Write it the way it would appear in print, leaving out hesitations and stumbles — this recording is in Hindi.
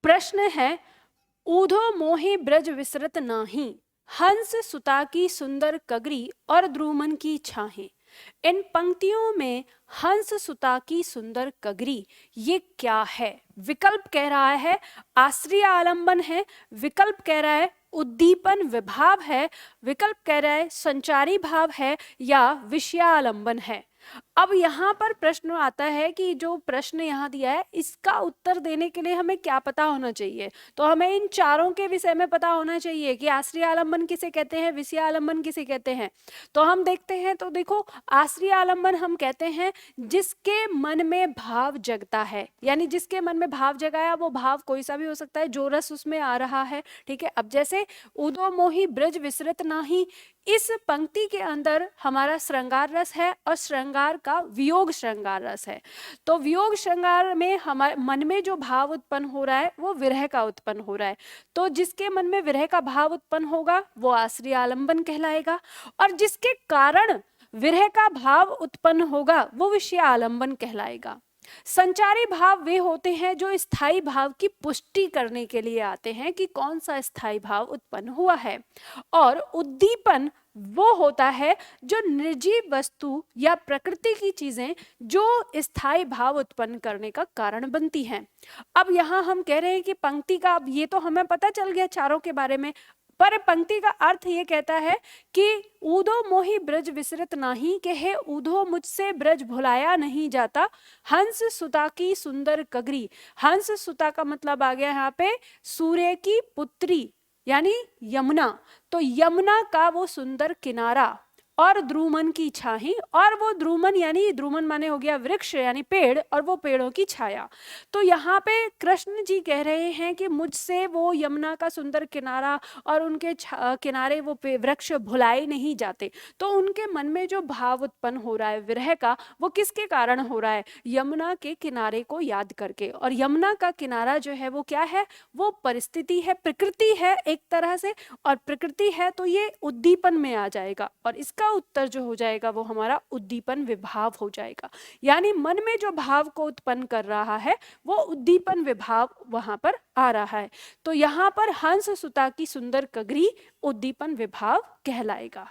प्रश्न है, ऊधो मोहि ब्रज विसरत नाही, हंस सुता की सुंदर कगरी और द्रुमन की छाहे। इन पंक्तियों में हंस सुता की सुंदर कगरी ये क्या है? विकल्प कह रहा है आश्रय आलंबन है, विकल्प कह रहा है उद्दीपन विभाव है, विकल्प कह रहा है संचारी भाव है, या विषयालंबन है। अब यहाँ पर प्रश्न आता है कि जो प्रश्न यहाँ दिया है इसका उत्तर देने के लिए हमें क्या पता होना चाहिए। तो हमें इन चारों के विषय में पता होना चाहिए कि आश्रय आलंबन किसे कहते हैं, विषय आलंबन किसे कहते हैं। तो हम देखते हैं, तो देखो आश्रय आलंबन हम कहते हैं जिसके मन में भाव जगता है, यानी जिसके मन में भाव जगाया, वो भाव कोई सा भी हो सकता है, जो रस उसमें आ रहा है। ठीक है, अब जैसे उदो मोहि ब्रज विसरत नाही, इस पंक्ति के अंदर हमारा श्रृंगार रस है और श्रृंगार का वियोग श्रृंगार रस है। तो वियोग श्रृंगार में हमारे मन में जो भाव उत्पन्न हो रहा है वो विरह का उत्पन्न हो रहा है। तो जिसके मन में विरह का भाव उत्पन्न होगा वो आश्रय आलंबन कहलाएगा, और जिसके कारण विरह का भाव उत्पन्न होगा वो विषय आलंबन कहलाएगा। संचारी भाव वे होते हैं जो स्थायी भाव की पुष्टि करने के लिए आते हैं कि कौन सा स्थायी भाव उत्पन्न हुआ है, और उद्दीपन वो होता है जो निर्जीव वस्तु या प्रकृति की चीजें जो स्थायी भाव उत्पन्न करने का कारण बनती हैं। अब यहाँ हम कह रहे हैं कि पंक्ति का, अब ये तो हमें पता चल गया चारों के बारे में, पर पंक्ति का अर्थ ये कहता है कि ऊधो मोहि ब्रज विसरत नाही, के हे ऊधो मुझसे ब्रज भुलाया नहीं जाता, हंस सुता की सुंदर कगरी। हंस सुता का मतलब आ गया यहाँ पे सूर्य की पुत्री यानी यमुना, तो यमुना का वो सुंदर किनारा, और द्रुमन की छाही, और वो द्रुमन यानी द्रुमन माने हो गया वृक्ष यानी पेड़, और वो पेड़ों की छाया। तो यहाँ पे कृष्ण जी कह रहे हैं कि मुझसे वो यमुना का सुंदर किनारा और उनके किनारे वो वृक्ष भुलाए नहीं जाते। तो उनके मन में जो भाव उत्पन्न हो रहा है विरह का, वो किसके कारण हो रहा है? यमुना के किनारे को याद करके। और यमुना का किनारा जो है वो क्या है? वो परिस्थिति है, प्रकृति है एक तरह से, और प्रकृति है तो ये उद्दीपन में आ जाएगा, और इसका उत्तर जो हो जाएगा वो हमारा उद्दीपन विभाव हो जाएगा। यानी मन में जो भाव को उत्पन्न कर रहा है वो उद्दीपन विभाव वहां पर आ रहा है। तो यहाँ पर हंस सुता की सुंदर कगरी उद्दीपन विभाव कहलाएगा।